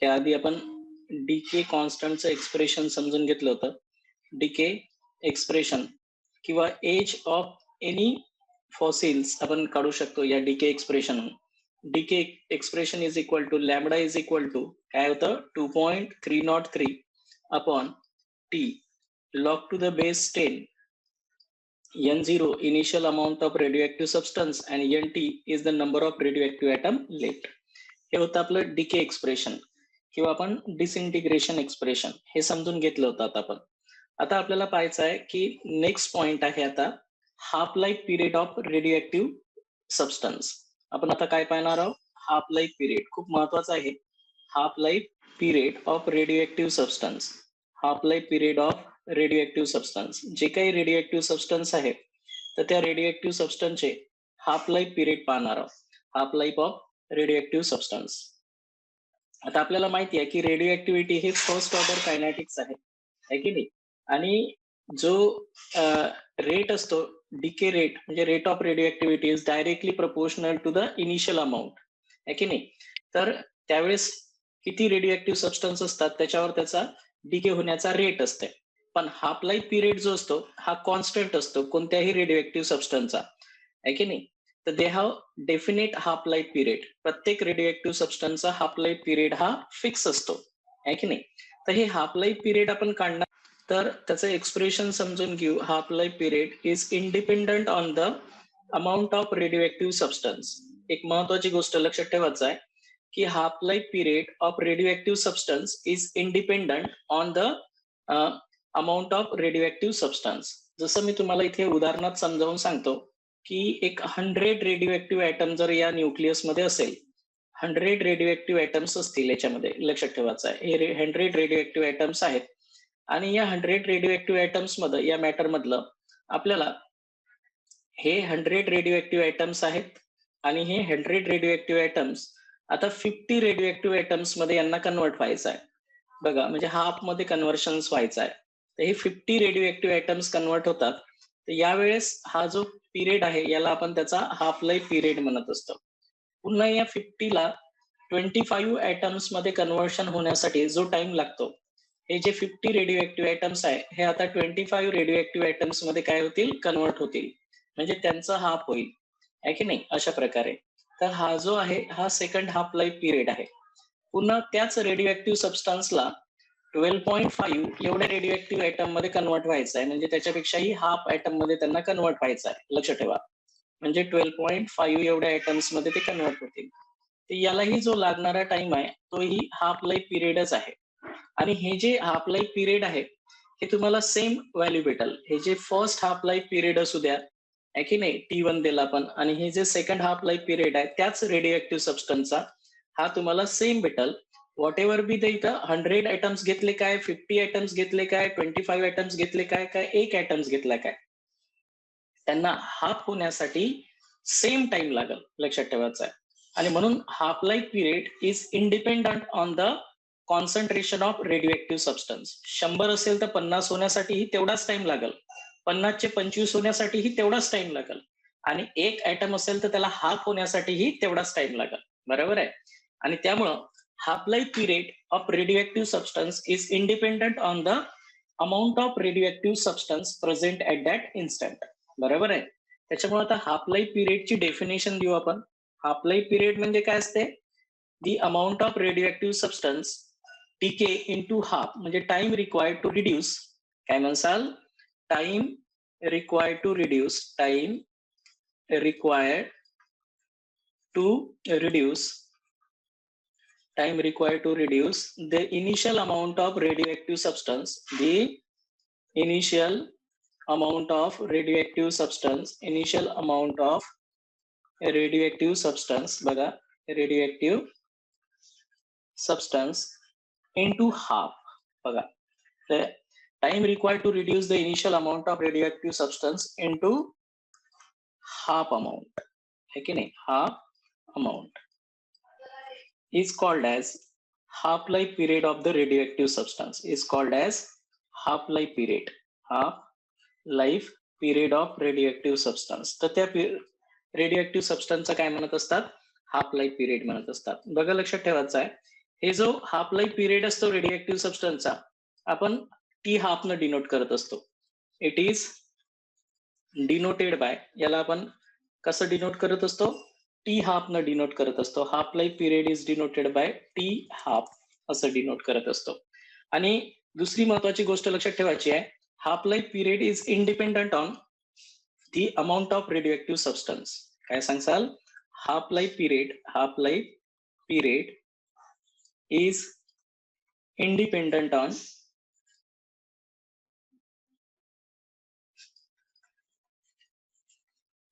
या आधी आपण डीके कॉन्स्टंटचं एक्सप्रेशन समजून घेतलं होतं. डीके एक्सप्रेशन किंवा एज ऑफ एनी फॉसिल्स आपण काढू शकतो या decay expression. Decay expression is equal to lambda is equal to काय होतं 2.303 upon T log to the base 10 n0 initial amount of radioactive substance and nt is the number of radioactive atom left. हे होतं आपलं DK expression किंवा आपण डिसइंटिग्रेशन expression हे समजून घेतलं होतं आपण. आता आपल्याला पाहायचं आहे की नेक्स्ट पॉइंट आहे आता half life period of radio substance. आपण आता काय पाहणार आहोत? हाफ लाईफ पिरियड खूप महत्वाचा आहे. Half life period of radio substance. Half life period of radio substance. जे काही रेडिओ सबस्टन्स आहे तर त्या रेडिओ सबस्टन्सचे हाफ लाईफ पिरियड पाहणार आहोत. Half life of radio substance. आता आपल्याला माहिती आहे की रेडिओ ऍक्टिव्हिटी हे फर्स्ट ऑर्डर कायनेटिक्स आहे की नाही. आणि जो रेट असतो डीके रेट म्हणजे rate of radio activity is directly proportional to the initial amount आहे की नाही. तर त्यावेळेस किती रेडिओ सबस्टन्स असतात त्याच्यावर त्याचा डीके होण्याचा रेट असते. पण हाफ लाईफ पिरियड जो असतो हा कॉन्स्टंट असतो कोणत्याही रेडिओ सबस्टन्सचा आहे की नाही. तर they have definite half life period. प्रत्येक रेडिओ सबस्टन्सचा हाफ लाईफ पिरियड हा फिक्स असतो आहे की नाही. तर हे हाफ लाईफ पिरियड आपण काढणार तर त्याचं एक्सप्रेशन समजून घेऊ. Half life period is independent on the amount of radio substance. एक महत्वाची गोष्ट लक्षात ठेवायचं आहे की half life period of radio substance is independent on the amount of radio substance. जसं मी तुम्हाला इथे उदाहरणात समजावून सांगतो की एक 100 रेडिओ ऍटम जर या न्यूक्लियस मध्ये असेल, 100 रेडिओ ऍटम्स असतील याच्यामध्ये, लक्षात ठेवायचं आहे हे 100 रेडिओ ऍटम्स आहेत. आणि या 100 रेडिओ ऍटम्स मध्ये या मॅटर मधलं आपल्याला हे 100 रेडिओ ऍटम्स आहेत आणि हे 100 रेडिओ ऍटम्स आता 50 रेडिओ ऍटम्स मध्ये यांना कन्वर्ट व्हायचं आहे. बघा म्हणजे हाफ मध्ये कन्व्हर्शन व्हायचं आहे. तर हे 50 रेडिओ ऍटम्स कन्वर्ट होतात. तर यावेळेस हा जो पिरियड आहे याला आपण त्याचा हाफ लाईफ पिरियड म्हणत असतो. पुन्हा या 50 ला 25 ऍटम्स मध्ये कन्व्हर्शन होण्यासाठी जो टाइम लागतो, हे जे 50 रेडिओ ऍटम्स आहे हे आता 25 रेडिओ ऍटम्स मध्ये काय होतील? कन्वर्ट होतील. म्हणजे त्यांचा हाफ होईल आहे की नाही अशा प्रकारे. तर हा जो आहे हा सेकंड हाफ लाईफ पिरियड आहे. पुन्हा त्याच रेडिओ सबस्टन्सला 12.5 एवढ्या रेडिओ ऍटम मध्ये कन्वर्ट व्हायचं आहे. म्हणजे त्याच्यापेक्षाही हाफ ऍटम मध्ये त्यांना कन्वर्ट व्हायचं आहे. लक्षात ठेवा. म्हणजे 12.5 एवढ्या ऍटम्स मध्ये ते कन्वर्ट होतील. तर यालाही जो लागणारा टाइम आहे तोही हाफ लाईफ पिरियडच आहे. आणि हे जे हाफ लाईफ पिरियड आहे हे तुम्हाला सेम व्हॅल्यू भेटल. हे जे फर्स्ट हाफ लाईफ पिरियड असू द्या आहे की नाही T1 दिला आपण, आणि हे जे सेकंड हाफ लाईफ पिरियड आहे त्याच रेडिओ सबस्टन्सचा हा तुम्हाला सेम भेटल. व्हॉट एव्हर बी द इथं 100 ऍटम्स घेतले काय, 50 ऍटम्स घेतले काय, 25 ऍटम्स घेतले काय, काय एक ऍटम्स घेतला काय, त्यांना हाफ होण्यासाठी सेम टाइम लागेल. लक्षात ठेवायचं आहे. आणि म्हणून half life period is independent on the concentration of radio substance. 100 असेल तर 50 होण्यासाठीही तेवढाच टाइम लागेल, 50 चे 25 होण्यासाठीही तेवढाच टाइम लागेल, आणि एक ऍटम असेल तर त्याला हाफ होण्यासाठीही तेवढाच टाइम लागेल. बरोबर आहे. आणि त्यामुळं half life period of radioactive substance is independent on the amount of radioactive substance present at that instant. बरोबर आहे. त्याच्यामुळे आता हाफ लाईफ पिरियडची डेफिनेशन देऊ आपण. हाफ लाईफ पिरियड म्हणजे काय असते? the amount of radioactive substance decay into half म्हणजे टाइम रिक्वायर्ड टू रिड्यूस. काय म्हणसाल? Time required to reduce. Time required to reduce. Time required to reduce the initial amount of radioactive substance. The initial amount of radioactive substance. Initial amount of radioactive substance. बघा radioactive substance into half. बघा the time required to reduce the initial amount of radioactive substance into half amount. है की नाही? Half amount is called as half life period of the radioactive substance. Is called as half life period. Half life period of radioactive substance. तर त्या radio सबस्टन्सचा काय म्हणत असतात? Half life period म्हणत असतात. बघा लक्षात ठेवायचं आहे हे जो हाफ लाईफ पिरियड असतो रेडिओ ऍक्टिव्ह सबस्टन्सचा आपण टी हाफ न डिनोट करत असतो. इट इज डिनोटेड बाय, याला आपण कसं डिनोट करत असतो? टी हाफ न डिनोट करत असतो. Half life period is denoted by t half असं डिनोट करत असतो. आणि दुसरी महत्वाची गोष्ट लक्षात ठेवायची आहे, half life period is independent on the amount of radio active substance. काय सांगसाल? Half life period is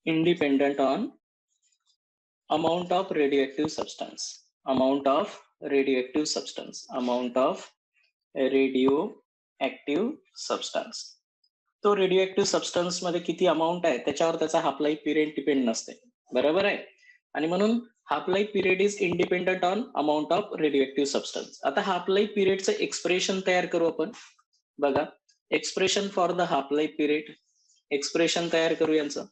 independent on amount of radioactive substance. amount of radioactive substance. तो रेडिओ सबस्टन्स मध्ये किती अमाऊंट आहे त्याच्यावर त्याचा हाफ लाईफ पिरियड डिपेंड नसते. बरोबर आहे. आणि म्हणून half life period is independent on amount of radio substance. आता हाफ लाईफ पिरियडचं एक्सप्रेशन तयार करू आपण. बघा, expression for the half life period, expression तयार करू यांचं.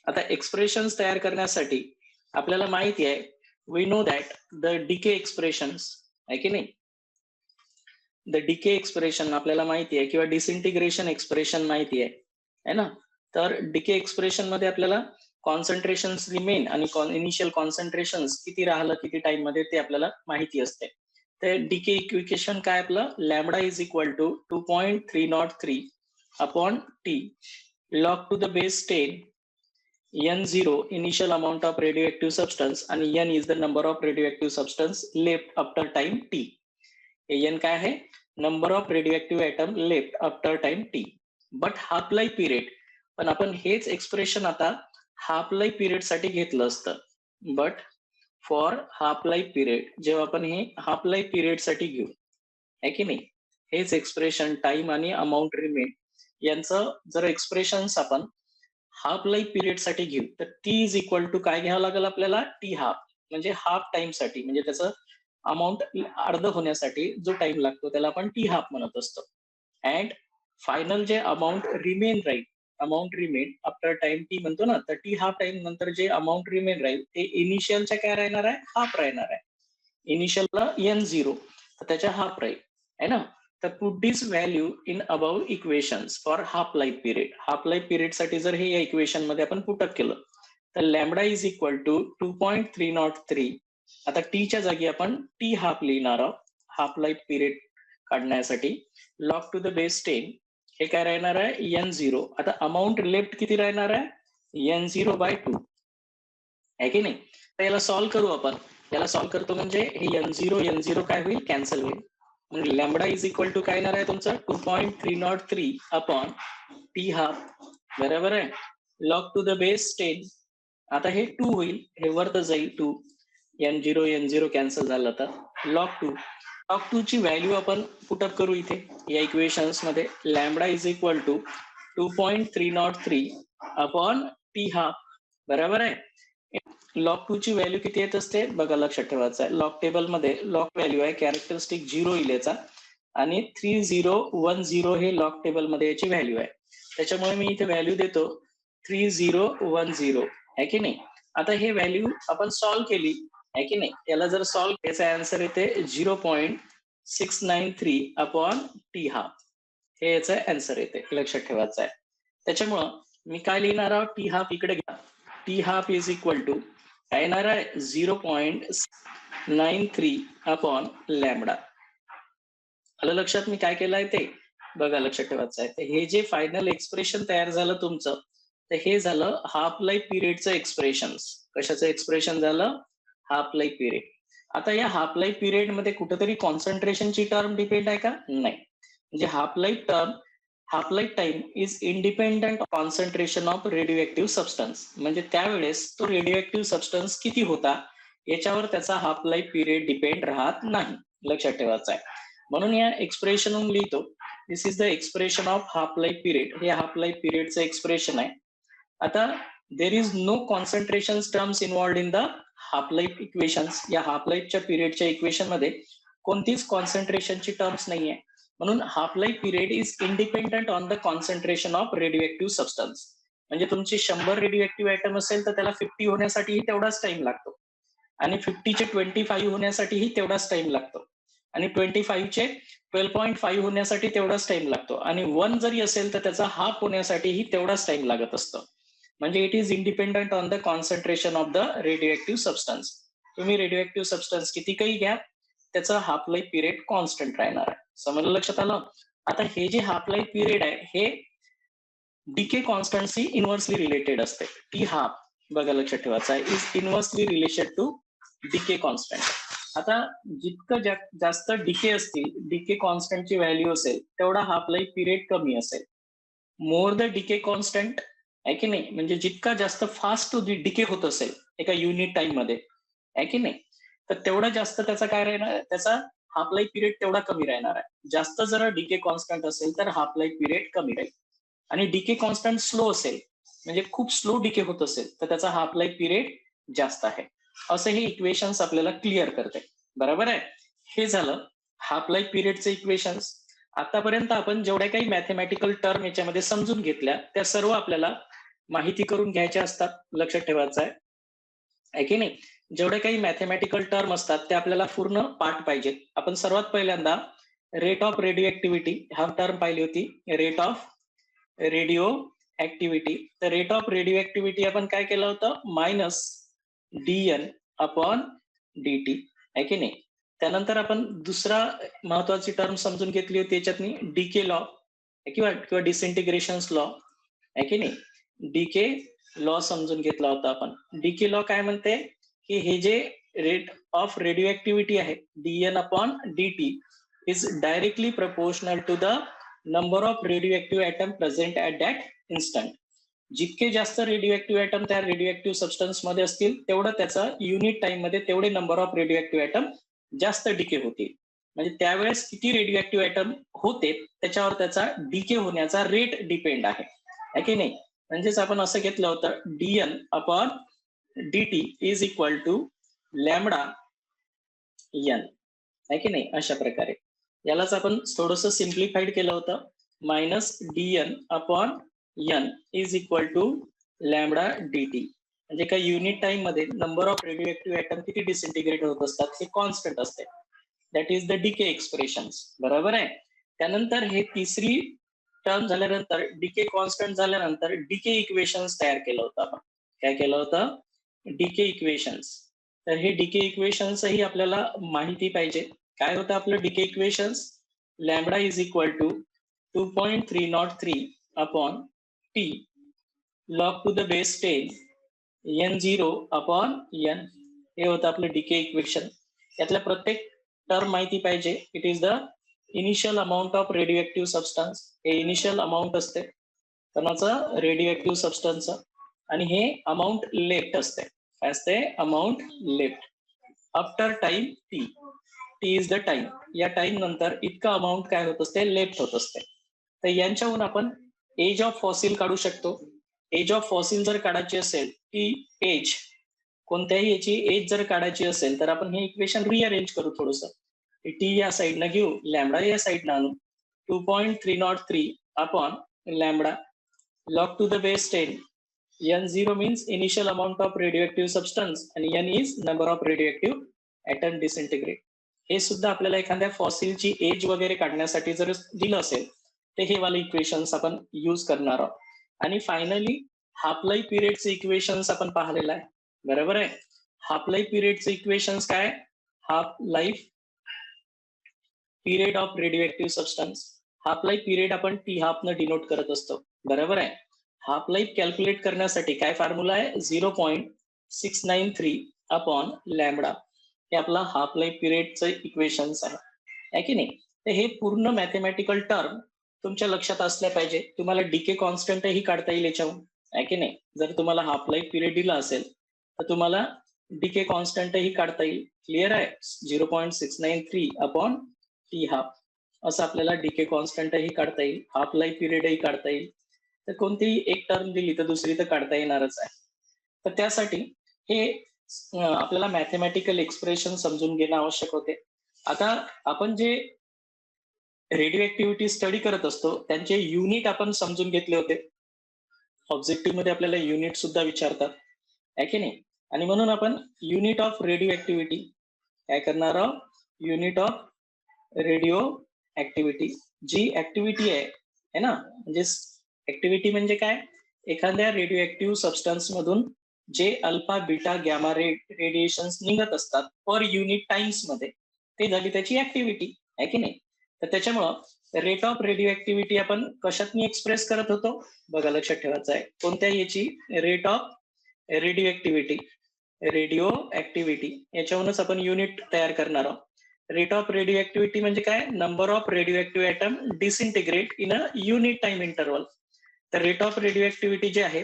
आता एक्सप्रेशन तयार करण्यासाठी आपल्याला माहिती आहे, we know that the decay expressions आहे की नाही, द डिके एक्सप्रेशन आपल्याला माहिती आहे किंवा डिसइंटिग्रेशन एक्सप्रेशन माहिती आहे ना. तर डिके एक्सप्रेशन मध्ये आपल्याला कॉन्सन्ट्रेशन रिमेन आणि इनिशियल कॉन्सन्ट्रेशन किती राहिलं किती टाइम मध्ये ते आपल्याला माहिती असते. तर डिके इक्वेशन काय आपलं, lambda is equal to 2.303 upon T log to the base 10 n0 initial amount of radioactive substance आणि n is the number of radioactive substance left after time t. n काय आहे? number of radioactive atom left after time t. but half life period, पण आपण हेच expression आता half life period साठी घेतलं असतं. But for half life period जेव्हा आपण हे हाफ लाईफ पिरियड साठी घेऊ आहे की नाही, हेच एक्सप्रेशन टाइम आणि अमाऊंट रिमेन यांचं जर एक्सप्रेशन्स आपण हाफ लाईफ पिरियड साठी घेऊ तर टी इज इक्वल टू काय घ्यावं लागेल आपल्याला, टी हाफ, म्हणजे हाफ टाइम साठी, म्हणजे त्याचं अमाऊंट अर्ध होण्यासाठी जो टाइम लागतो त्याला आपण टी हाफ म्हणत असतो. अँड फायनल जे अमाऊंट रिमेन राहील, amount remain after time T म्हणतो ना, तर टी हाफ टाइम नंतर जे अमाऊंट रिमेन राहील ते इनिशियलच्या काय राहणार आहे, हाफ राहणार आहे. इनिशियलला n0 तर त्याच्या हाफ राहील आहे ना. तर put this value in about equations for half life period. Half life period साठी जर हे या इक्वेशन मध्ये आपण पुटअप केलं तर लॅम्बडा इज इक्वल टू 2.303. आता टीच्या जागी आपण टी हाफ लिहिणार आहोत हाफ लाईफ पिरियड काढण्यासाठी. लॉग टू द बेस 10 हे काय राहणार आहे, n0. आता अमाऊंट लेफ्ट किती राहणार आहे, n0/2 आहे की नाही. तर याला सॉल्व्ह करू आपण. याला सॉल्व्ह करतो म्हणजे हे n0 काय होईल, कॅन्सल होईल. म्हणजे लॅम्बडा इज इक्वल टू काय येणार आहे तुमचं, 2.303 अपॉन टी हाफ. बरोबर आहे. Log to the base 10. आता हे 2 होईल, हे वरत जाईल 2, n0 कॅन्सल झालं तर log 2 ची व्हॅल्यू आपण पुटअप करू इथे या इक्वेशन्स मध्ये. Lambda is equal to 2.303 upon T half. बरोबर आहे. log 2 ची व्हॅल्यू किती येत असते बघा, लक्षात ठेवायचं आहे. लॉग टेबल मध्ये लॉग व्हॅल्यू आहे कॅरेक्टरिस्टिक 0 इलेचा आणि 3010 हे लॉग टेबल मध्ये याची व्हॅल्यू आहे. त्याच्यामुळे मी इथे व्हॅल्यू देतो 3010 आहे की नाही. आता हे व्हॅल्यू आपण सॉल्व्ह केली आहे की नाही. याला जर सॉल्व्ह याचा आन्सर येते 0.693 अपॉन टी हाफ, हे याचा आन्सर येते, लक्षात ठेवायचं आहे. त्याच्यामुळं मी काय लिहिणार आहोत, टी हाफ इकडे घ्या. T half is equal to काय येणार आहे, 0.93 अपॉन लॅम्बडा. आलं लक्षात मी काय केलंय ते बघा, लक्षात ठेवायचं आहे. हे जे फायनल एक्सप्रेशन तयार झालं तुमचं, तर हे झालं हाफ लाईफ पिरियडचं एक्सप्रेशन. कशाचं एक्सप्रेशन झालं, हाफ लाईफ पिरियड. आता या हाफ लाईफ पिरियड मध्ये कुठेतरी कॉन्सन्ट्रेशनची टर्म डिपेंड आहे का, नाही. म्हणजे half life time is independent concentration of radio substance. म्हणजे त्यावेळेस तो रेडिओ सबस्टन्स किती होता याच्यावर त्याचा हाफ लाईफ पिरियड डिपेंड राहत नाही, लक्षात ठेवायचं आहे. म्हणून या एक्सप्रेशन लिहितो, this is the expression of half life period. हे हाफ लाईफ पिरियडचं एक्सप्रेशन आहे. आता there is no concentration terms involved in the half life equations. या हाफ लाईफच्या पिरियडच्या इक्वेशन मध्ये कोणतीच कॉन्सन्ट्रेशनची टर्म्स नाहीये. म्हणून half life period is independent on the concentration of radio substance. म्हणजे तुमची 100 रेडिओ ऍटम असेल तर त्याला 50 होण्यासाठीही तेवढाच टाइम लागतो आणि 50 चे 25 होण्यासाठीही तेवढाच टाइम लागतो. आणि 25 चे 12.5 होण्यासाठी तेवढाच टाइम लागतो आणि 1 जरी असेल तर त्याचा हाफ होण्यासाठीही तेवढाच टाइम लागत असतो. म्हणजे it is independent on the concentration of the radio substance. तुम्ही रेडिओ सबस्टन्स किती काही घ्या, त्याचा हाफ लाईफ पिरियड कॉन्स्टंट राहणार आहे. समजलं, लक्षात आलं? आता हे जे हाफ लाईफ पिरियड आहे हे डीके कॉन्स्टंटशी इन्व्हर्सली रिलेटेड असते. टी हाफ बघा लक्षात ठेवायचं आहे, is inversely related to decay constant. आता जितकं जास्त डीके असतील, डीके कॉन्स्टंटची व्हॅल्यू असेल तेवढा हाफ लाईफ पिरियड कमी असेल. मोर द डीके कॉन्स्टंट आहे की नाही, म्हणजे जितका जास्त फास्ट डीके होत असेल एका युनिट टाइम मध्ये आहे की नाही, तर तेवढा जास्त त्याचा काय राहणार, त्याचा हाफ लाईफ पिरियड तेवढा कमी राहणार आहे. जास्त जर डीके कॉन्स्टंट असेल तर हाफ लाईफ पिरियड कमी राहील. आणि डीके कॉन्स्टंट स्लो असेल, म्हणजे खूप स्लो डीके होत असेल तर त्याचा हाफ लाईफ पिरियड जास्त आहे. असं हे इक्वेशन्स आपल्याला क्लिअर करते. बरोबर आहे? हे झालं हाफ लाईफ पिरियडचे इक्वेशन्स. आतापर्यंत आपण जेवढ्या काही मॅथमॅटिकल टर्म याच्यामध्ये समजून घेतल्या त्या सर्व आपल्याला माहिती करून घ्यायच्या असतात, लक्षात ठेवायचं आहे की नाही. जेवढे काही मॅथमॅटिकल टर्म असतात ते आपल्याला पूर्ण पाठ पाहिजेत. आपण सर्वात पहिल्यांदा रेट ऑफ रेडिओ ऍक्टिव्हिटी हा टर्म पाहिली होती, रेट ऑफ रेडिओ ऍक्टिव्हिटी. तर रेट ऑफ रेडिओ ऍक्टिव्हिटी आपण काय केलं होतं, मायनस dn अपॉन dt आहे की नाही. त्यानंतर आपण दुसरा महत्वाची टर्म समजून घेतली होती याच्यातनी, डीके लॉ किंवा डिसइंटिग्रेशन लॉ आहे की नाही. डीके लॉ समजून घेतला होता आपण. डीके लॉ काय म्हणते की हे जे रेट ऑफ रेडिओ ऍक्टिव्हिटी आहे dn upon dt is directly proportional to the number of radio active atom present at that instant. जितके जास्त रेडिओ ऍक्टिव्ह ऍटम त्या रेडिओ सबस्टन्स मध्ये असतील तेवढं त्याचा युनिट टाइम मध्ये तेवढे नंबर ऑफ रेडिओ ऍटम जास्त डीके होतील. म्हणजे त्यावेळेस किती रेडिओ ऍटम होते त्याच्यावर त्याचा डीके होण्याचा रेट डिपेंड आहे की नाही. म्हणजेच आपण असं घेतलं होतं dn upon dt is equal to lambda n आहे की नाही. अशा प्रकारे यालाच आपण थोडंसं सिम्प्लिफाईड केलं होतं, minus dn upon n is equal to lambda dt. म्हणजे काही युनिट टाइम मध्ये नंबर ऑफ रेडिओ ऍटम किती डिसइंटिग्रेट होत असतात हे कॉन्स्टंट असते. That is the decay expressions. बरोबर आहे. त्यानंतर हे तिसरी टर्म झाल्यानंतर डीके कॉन्स्टंट झाल्यानंतर डीके इक्वेशन्स तयार केलं होतं आपण. काय केलं होतं, डीके इक्वेशन्स. तर हे डीके इक्वेशन्सही आपल्याला माहिती पाहिजे. काय होतं आपलं decay equations, lambda is equal to 2.303 upon T log to the base 10 n0 upon n. हे होतं आपलं डीके इक्वेशन. यातल्या प्रत्येक टर्म माहिती पाहिजे. It is the initial amount of radio substance. हे इनिशियल अमाऊंट असते कोणाचं, रेडिओ सबस्टन्सचं. आणि हे अमाऊंट लेफ्ट असते. काय असते, amount left. After time T, T is the time. या टाइम नंतर इतका अमाऊंट काय होत असते, लेफ्ट होत असते. तर यांच्याहून आपण एज ऑफ फॉसिल काढू शकतो. एज ऑफ फॉसिल जर काढायची असेल, ती एज कोणत्याही याची एज जर काढायची असेल तर आपण हे इक्वेशन रिअरेंज करू थोडंसं. टी या साईडनं घेऊ, लॅमडा या साईडनं आणू. 2.303 upon lambda log to the base 10. n0 means initial amount of radioactive substance आणि n is number of radioactive atom disintegrate. हे सुद्धा आपल्याला एखाद्या फॉसिलची एज वगैरे काढण्यासाठी जर दिलं असेल तर हे वाले इक्वेशन्स आपण यूज करणार आहोत. आणि फायनली हाफ लाईफ पिरियडचे इक्वेशन्स आपण पाहिलेलं आहे. बरोबर आहे. हाफ लाईफ पिरियडचे इक्वेशन्स काय, half life period of radio substance. Half life period आपण टी हाफ न डिनोट करत असतो. बरोबर आहे. हाफ लाईफ कॅल्क्युलेट करण्यासाठी काय फॉर्म्युला आहे, 0.693 अपॉन लॅमडा. हे आपला हाफ लाईफ पिरियडचं इक्वेशन्स आहे की नाही. तर हे पूर्ण मॅथमॅटिकल टर्म तुमच्या लक्षात असल्या पाहिजे. तुम्हाला डीके कॉन्स्टंटही काढता येईल याच्याहून आहे की नाही. जर तुम्हाला हाफ लाईफ पिरियड दिला असेल तर तुम्हाला डीके कॉन्स्टंटही काढता येईल. क्लिअर आहे. 0.693 अपॉन टी हाफ असं आपल्याला डीके कॉन्स्टंटही काढता येईल, हाफ लाईफ पिरियडही काढता येईल. तर कोणतीही एक टर्म दिली तर दुसरी तर काढता येणारच आहे. तर त्यासाठी हे आपल्याला मॅथमॅटिकल एक्सप्रेशन समजून घेणं आवश्यक होते. आता आपण जे रेडिओ ऍक्टिव्हिटी स्टडी करत असतो त्यांचे युनिट आपण समजून घेतले होते. ऑब्जेक्टिव्ह मध्ये आपल्याला युनिट सुद्धा विचारतात आहे की नाही. आणि म्हणून आपण युनिट ऑफ रेडिओ ऍक्टिव्हिटी काय करणार आहोत, युनिट ऑफ रेडिओ ऍक्टिव्हिटी, जी ऍक्टिव्हिटी आहे ना, म्हणजे ऍक्टिव्हिटी म्हणजे काय, एखाद्या रेडिओ ऍक्टिव्ह सबस्टन्स मधून जे अल्फा बीटा गॅमा रेडिएशन निघत असतात पर युनिट टाइम्स मध्ये, ते झाली त्याची ऍक्टिव्हिटी, आहे की नाही. तर त्याच्यामुळं रेट ऑफ रेडिओ ऍक्टिव्हिटी आपण कशातनी एक्सप्रेस करत होतो, बघा लक्षात ठेवायचं आहे, कोणत्या याची, rate of radio activity, radio activity याच्यावरूनच आपण युनिट तयार करणार आहोत. रेट ऑफ रेडिओ ऍक्टिव्हिटी म्हणजे काय, number of radio active atom disintegrate in a unit time interval. तर रेट ऑफ रेडिओ ऍक्टिव्हिटी जे आहे,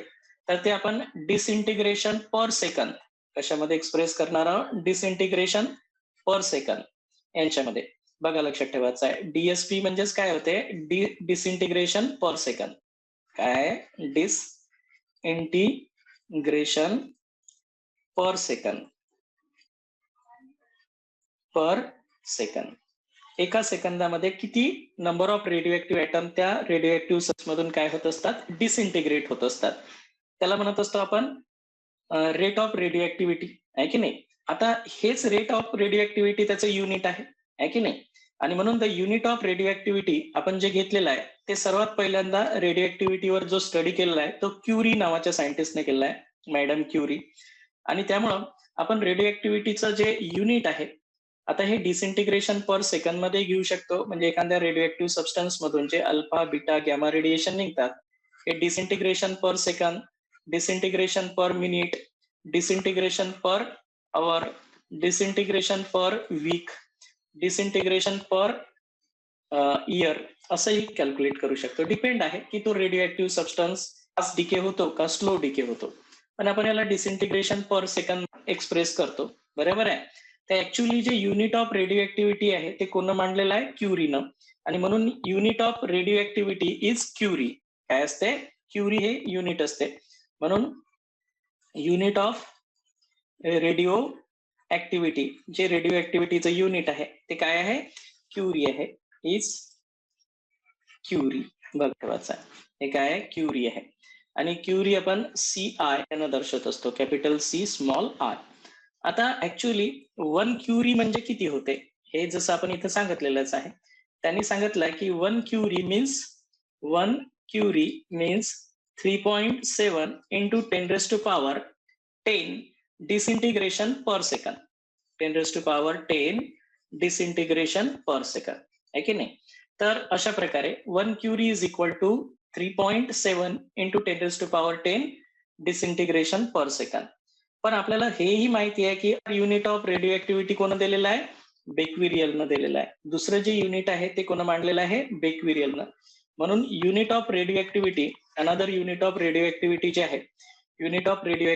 तर ते आपण डिसइंटिग्रेशन पर सेकंद कशामध्ये एक्सप्रेस करणार आहोत, डिसइंटिग्रेशन पर सेकंद यांच्यामध्ये. बघा लक्षात ठेवायचं आहे, डीएसपी म्हणजेच काय होते, डिसइंटिग्रेशन पर सेकंद. काय, डिसइंटिग्रेशन पर सेकंद, पर सेकंद. एका सेकंदामध्ये किती number of radio active atom त्या रेडिओ ऍक्टिव्ह सबस्टन्स मधून काय होत असतात, डिसइंटिग्रेट होत असतात. त्याला म्हणत असतो आपण रेट ऑफ रेडिओ ऍक्टिव्हिटी, आहे की नाही. आता हेच रेट ऑफ रेडिओ ऍक्टिव्हिटी त्याचं युनिट आहे की नाही. आणि म्हणून the unit of radio activity आपण जे घेतलेलं आहे, ते सर्वात पहिल्यांदा रेडिओ ऍक्टिव्हिटीवर जो स्टडी केलेला आहे तो क्युरी नावाच्या सायंटिस्टने केलेला आहे, मॅडम क्युरी. आणि त्यामुळं आपण रेडिओ ऍक्टिव्हिटीचं जे युनिट आहे, आता हे डिसइंटिग्रेशन पर सेकंद मध्ये घेऊ शकतो. म्हणजे एखाद्या रेडिओ ऍक्टिव्ह सबस्टन्स मधून जे अल्फा बीटा गॅमा रेडिएशन निघतात, हे disintegration per second, disintegration per minute, disintegration per hour, disintegration per week, disintegration per year असंही कॅल्क्युलेट करू शकतो. डिपेंड आहे की तो radio active substance fast decay होतो का स्लो डिके होतो. पण आपण याला डिसइंटिग्रेशन पर सेकंद एक्सप्रेस करतो, बरोबर आहे. तर ऍक्च्युअली जे युनिट ऑफ रेडिओ ऍक्टिव्हिटी आहे ते कोण मांडलेलं आहे, क्युरीनं. आणि म्हणून unit of radio activity is curie. काय असते, क्युरी हे युनिट असते. म्हणून युनिट ऑफ रेडिओ ऍक्टिव्हिटी, जे रेडिओ ऍक्टिव्हिटीचं युनिट आहे ते काय आहे, क्युरी आहे, इज क्युरी. बघ ठेवायचं आहे, हे काय आहे, क्युरी आहे. आणि क्युरी आपण सी आय यानं दर्शवत असतो, कॅपिटल सी स्मॉल आय. आता ऍक्च्युअली 1 क्युरी म्हणजे किती होते, हे जसं आपण इथं सांगितलेलंच आहे. त्यांनी सांगितलंय की 1 curie means 3.7 into 10 raised to power 10 disintegration per second, 10 raised to power 10 disintegration per second, आहे की नाही. तर अशा प्रकारे 1 curie is equal to 3.7 into 10 raised to power 10 disintegration per second. पण आपल्याला हेही माहिती आहे की युनिट ऑफ रेडिओ ऍक्टिव्हिटी कोण दिलेलं आहे, बेक्विरियलनं दिलेलं आहे. दुसरं जे युनिट आहे ते कोण मांडलेलं आहे, बेक्विरियलनं. म्हणून unit of radio activity, another unit of radio activity जे आहे, unit of radio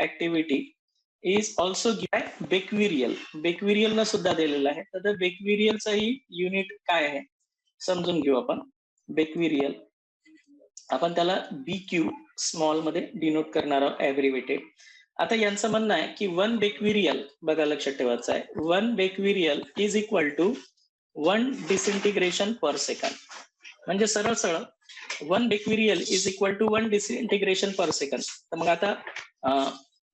activity is also becquerel. बेक्विरियलनं सुद्धा दिलेलं आहे. तर बेक्विरियलचंही युनिट काय आहे समजून घेऊ आपण. बेक्विरियल आपण त्याला BQ स्मॉल मध्ये डिनोट करणार आहोत, ऍब्रिव्हेटेड. आता यांचं म्हणणं आहे की 1 बेक्विरियल, बघा लक्षात ठेवायचं आहे, 1 becquerel is equal to 1 disintegration per second. म्हणजे सरळ सरळ 1 becquerel is equal to 1 disintegration per second. तर मग आता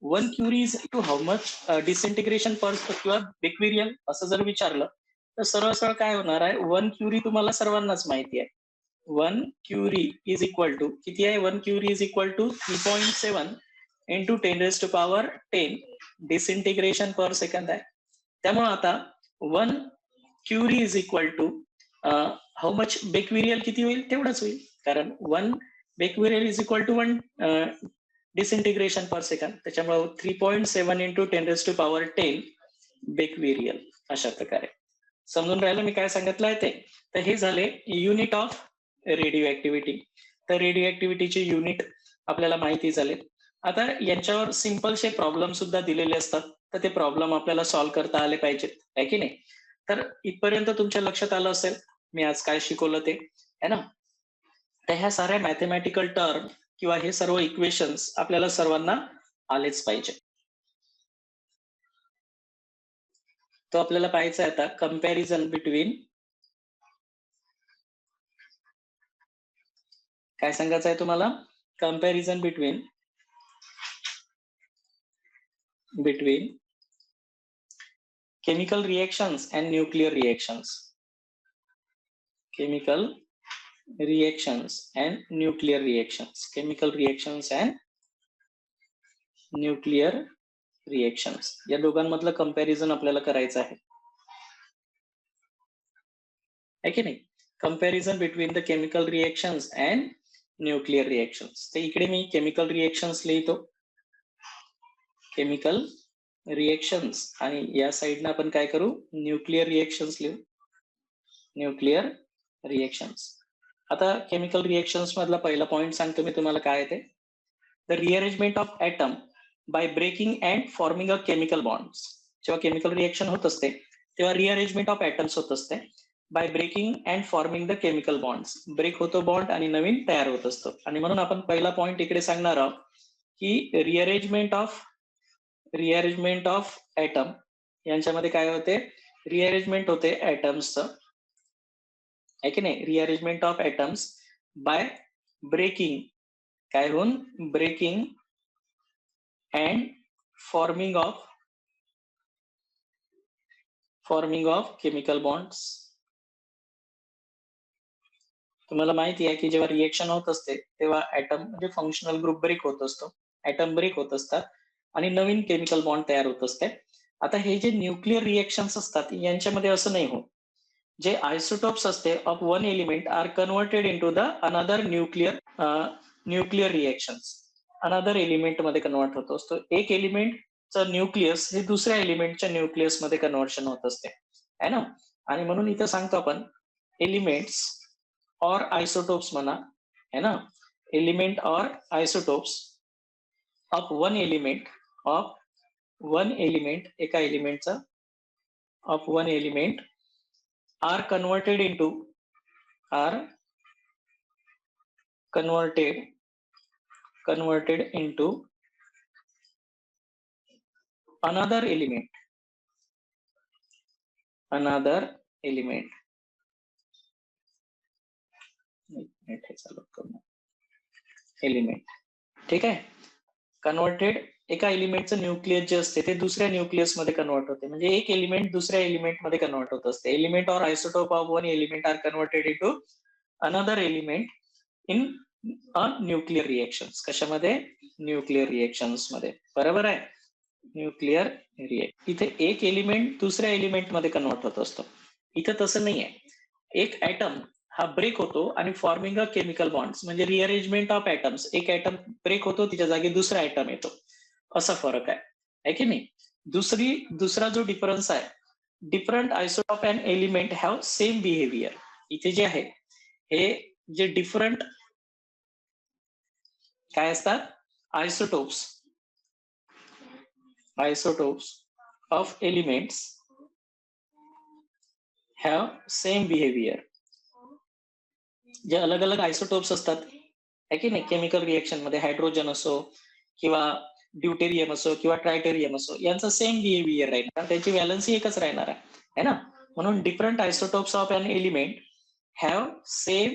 1 curie is to how much disintegration per किंवा बेक्विरियल असं जर विचारलं तर सरळ सरळ काय होणार आहे, 1 क्युरी तुम्हाला सर्वांनाच माहिती आहे. 1 क्युरी इज इक्वल टू किती आहे, 1 curie is equal to 3.7 into 10 raised to power 10 disintegration per second आहे. त्यामुळे आता 1 curie is equal to how much becquerel किती होईल, तेवढंच होईल. कारण 1 becquerel is equal to 1 disintegration per second. त्याच्यामुळे 3.7 into 10 raised to power 10 बेक्विरियल. अशा प्रकारे समजून राहिलं मी काय सांगितलं आहे ते. तर हे झाले युनिट ऑफ रेडिओ ऍक्टिव्हिटी. तर रेडिओ ऍक्टिव्हिटीचे युनिट आपल्याला माहिती झाले. आता यांच्यावर सिंपलशे प्रॉब्लेम सुद्धा दिलेले असतात, तर ते प्रॉब्लेम आपल्याला सॉल्व्ह करता आले पाहिजेत, आहे की नाही. तर इथपर्यंत तुमच्या लक्षात आलं असेल मी आज काय शिकवलं ते, है ना. तर ह्या साऱ्या मॅथमॅटिकल टर्म किंवा हे सर्व इक्वेशन्स आपल्याला सर्वांना आलेच पाहिजे. तो आपल्याला पाहायचा आहे आता कंपॅरिझन बिटवीन, काय सांगायचं आहे तुम्हाला, comparison between chemical reactions and nuclear reactions. Chemical reactions and nuclear reactions. Chemical reactions and nuclear reactions. या दोघांमधलं कंपॅरिझन आपल्याला करायचं आहे. है की नाही? Comparison between the chemical reactions and nuclear reactions. तर इकडे मी केमिकल रिएक्शन्स लिहितो. केमिकल रिएक्शन्स आणि या साइडनं आपण काय करू? न्यूक्लिअर रिएक्शन्स लिहू. Nuclear reactions. आता केमिकल रिएक्शन्स मधला पहिला पॉइंट सांगतो मी तुम्हाला काय आहे ते. The rearrangement of atom by breaking and forming a chemical bonds. जेव्हा केमिकल रिएक्शन होत असते तेव्हा रिअरेंजमेंट ऑफ ॲटम्स होत असते by breaking and forming the chemical bonds. Break होतो बॉन्ड आणि नवीन तयार होत असतो. आणि म्हणून आपण पहिला पॉइंट इकडे सांगणार आहोत की रिअरेंजमेंट ऑफ ॲटम यांच्यामध्ये काय होते? रिअरेंजमेंट होते ॲटम्सचं, आहे की नाही? Rearrangement of atoms by breaking, काय होऊन? Breaking and forming of chemical bonds. तुम्हाला माहिती आहे की जेव्हा रिएक्शन होत असते तेव्हा ॲटम म्हणजे फंक्शनल ग्रुप ब्रेक होत असतो, ॲटम ब्रेक होत असतात आणि नवीन केमिकल बॉन्ड तयार होत असते. आता हे जे न्यूक्लिअर रिएक्शन्स असतात यांच्यामध्ये असं नाही होत. जे आयसोटोप्स असते of one element are converted into the another nuclear reactions. Another element मध्ये कन्वर्ट होत असतो. एक एलिमेंटचं न्यूक्लियस हे दुसऱ्या एलिमेंटच्या न्यूक्लियस मध्ये कन्व्हर्शन होत असते, है ना? आणि म्हणून इथं सांगतो आपण एलिमेंट्स और आइसोटोप्स म्हणा, है ना? एलिमेंट और आइसोटोप्स ऑफ वन एलिमेंट, एका एलिमेंटचा of one element are converted into another element. Element, ठीक आहे? कन्वर्टेड, एका एलिमेंटचं न्यूक्लियस जे असते ते दुसऱ्या न्यूक्लियस मध्ये कन्वर्ट होते. म्हणजे एक एलिमेंट दुसऱ्या एलिमेंट मध्ये कन्वर्ट होत असते. एलिमेंट और isotope of one element are converted into another element in a nuclear reactions. कशामध्ये? न्यूक्लिअर रिएक्शन्स मध्ये. बरोबर आहे? Nuclear reaction. इथे एक एलिमेंट दुसऱ्या एलिमेंट मध्ये कन्वर्ट होत असतो. इथं तसं नाही आहे. एक ॲटम हा ब्रेक होतो आणि फॉर्मिंग अ केमिकल बॉन्ड्स म्हणजे रिअरेंजमेंट ऑफ ॲटम्स. एक ॲटम ब्रेक होतो, तिच्या जागी दुसरा ॲटम येतो, असा फरक आहे की नाही? दुसरा जो डिफरन्स आहे, different isotope and element have same behaviour. इथे जे आहे हे जे डिफरंट काय असतात? Isotopes of elements have same behaviour. जे अलग अलग आयसोटोप्स असतात, है की नाही? केमिकल रिएक्शन मध्ये हायड्रोजन असो किंवा ड्यूटेरियम असो किंवा ट्रायटेरियम असो, यांचं सेम बिहेवियर राहील, कारण त्याची व्हॅलन्सी एकच राहणार आहे ना? म्हणून different isotopes of an element have same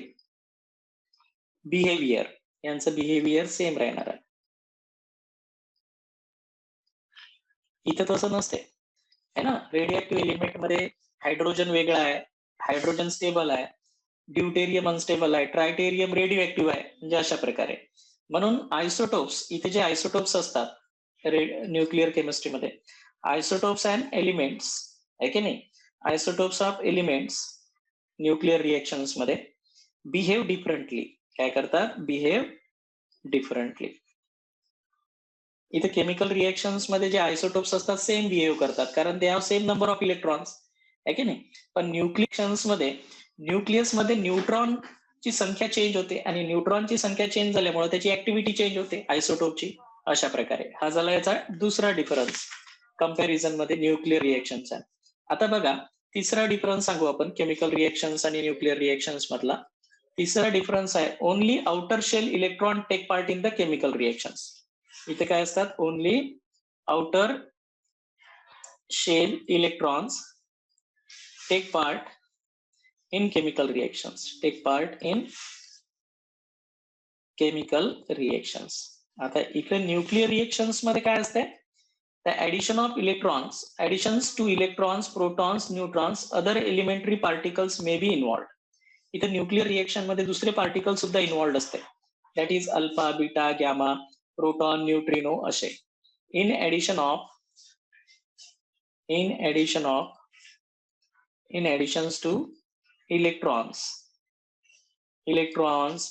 behaviour. यांचं बिहेवियर सेम राहणार आहे. इथं तसं नसते, है ना? रेडिएक्टिव्ह एलिमेंट मध्ये हायड्रोजन वेगळा आहे, हायड्रोजन स्टेबल आहे, ड्यूटेरियम अनस्टेबल आहे, ट्रायटेरियम रेडिओ ऍक्टिव्ह आहे, म्हणजे अशा प्रकारे. म्हणून आयसोटोप्स, इथे जे आयसोटोप्स असतात न्यूक्लिअर केमिस्ट्रीमध्ये, आयसोटोप्स अँड एलिमेंट्स, आहे की नाही? Isotopes of elements nuclear reactions मध्ये बिहेव डिफरंटली. काय करतात? Behave differently. इथे केमिकल रिएक्शन्स मध्ये जे आयसोटोप्स असतात सेम बिहेव करतात, कारण they have same number of electrons, आहे की नाही? पण न्यूक्लिएशन्स मध्ये न्यूक्लियस मध्ये न्यूट्रॉनची संख्या चेंज होते आणि न्यूट्रॉनची संख्या चेंज झाल्यामुळे त्याची ऍक्टिव्हिटी चेंज होते आयसोटोपची. अशा प्रकारे हा झाला याचा दुसरा डिफरन्स कंपॅरिझन मध्ये न्यूक्लिअर रिएक्शनचा. आता बघा तिसरा डिफरन्स सांगू आपण केमिकल रिएक्शन्स आणि न्यूक्लिअर रिएक्शन्स मधला. तिसरा डिफरन्स आहे only outer shell electron take part in the chemical reactions. इथे काय असतात? Only outer shell electrons take part in chemical reactions. आता इकडे न्यूक्लिअर रिएक्शन्स मध्ये काय असते? the addition additions to electrons, protons, neutrons, other elementary particles may be involved. इथे nuclear reaction मध्ये दुसरे पार्टिकल सुद्धा इन्व्हॉल्ड असते. That is alpha, beta, gamma, proton, neutrino असे. in additions to electrons,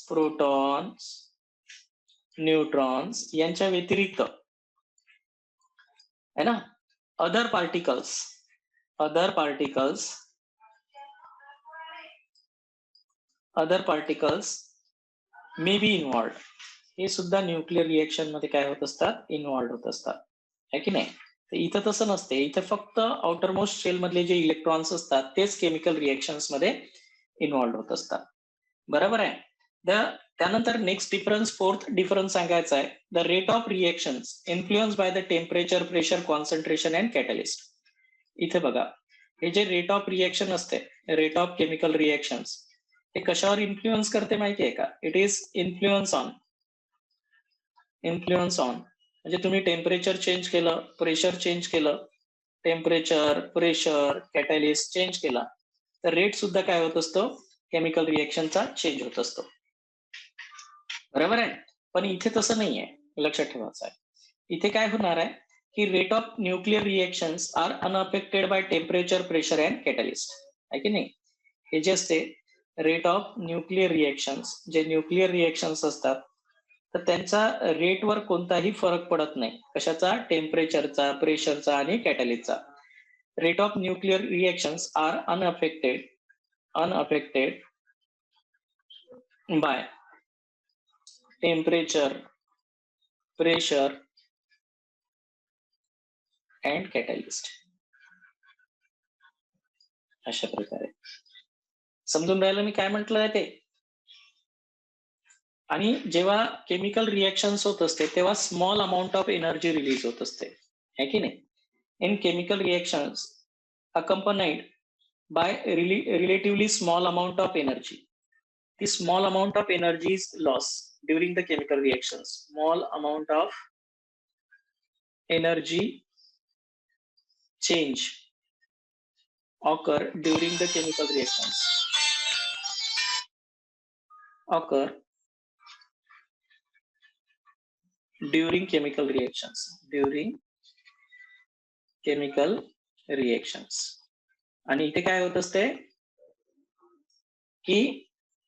protons, neutrons यांच्या व्यतिरिक्त है ना, other particles may be involved. हे सुद्धा न्यूक्लियर रिएक्शन मध्ये काय होत असतात, इन्व्हॉल्ड होत असतात, है की नाही. तर इथं तसं नसते. इथं फक्त आउटर मोस्ट शेल मधले जे इलेक्ट्रॉन्स असतात तेच केमिकल रिएक्शन्स मध्ये इन्व्हॉल्ड होत असतात. बरोबर आहे. त्यानंतर नेक्स्ट डिफरन्स, फोर्थ डिफरन्स सांगायचा आहे. The rate of reactions influence by the temperature, pressure, concentration and catalyst. इथे बघा, हे जे रेट ऑफ रिएक्शन असते, रेट ऑफ केमिकल रिएक्शन्स, हे कशावर इन्फ्लुएन्स करते माहिती आहे का? इट इज इन्फ्लुएन्स ऑन म्हणजे तुम्ही टेम्परेचर चेंज केलं, प्रेशर चेंज केलं, टेम्परेचर, प्रेशर, कॅटलिस्ट चेंज केला, तर रेट सुद्धा काय होत असतो, केमिकल रिएक्शनचा चेंज होत असतो. बरोबर आहे. पण इथे तसं नाहीये, लक्षात ठेवायचं आहे. इथे काय होणार आहे की rate of nuclear reactions are unaffected by temperature, pressure and catalyst, आहे की नाही. हे जे असते रेट ऑफ न्यूक्लियर रिएक्शन्स, जे न्यूक्लियर रिएक्शन्स असतात, तर त्यांचा रेटवर कोणताही फरक पडत नाही. कशाचा? टेम्परेचरचा, प्रेशरचा आणि कॅटलिस्टचा. Rate of nuclear reactions are unaffected by temperature, pressure and catalyst. अशा प्रकारे समजून राहिलं मी काय म्हटलं आहे ते. आणि जेव्हा केमिकल रिएक्शन्स होत असते तेव्हा small amount of energy release होत असते, है की नाही. In chemical reactions accompanied by relatively small amount of energy. ती small amount of energy is loss during the chemical reactions. Small amount of energy change occur during the chemical reactions. During chemical reactions. आणि इथे काय होत असते की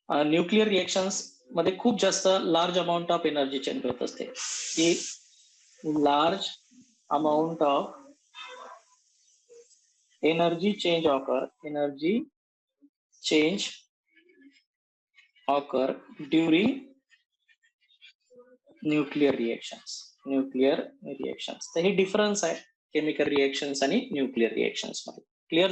nuclear reactions मध्ये खूप जास्त large amount of energy change होत असते. की large amount of energy change occur during nuclear reactions. तर हे डिफरन्स आहे केमिकल रिएक्शन्स आणि न्यूक्लियर रिएक्शन्स मध्ये. क्लिअर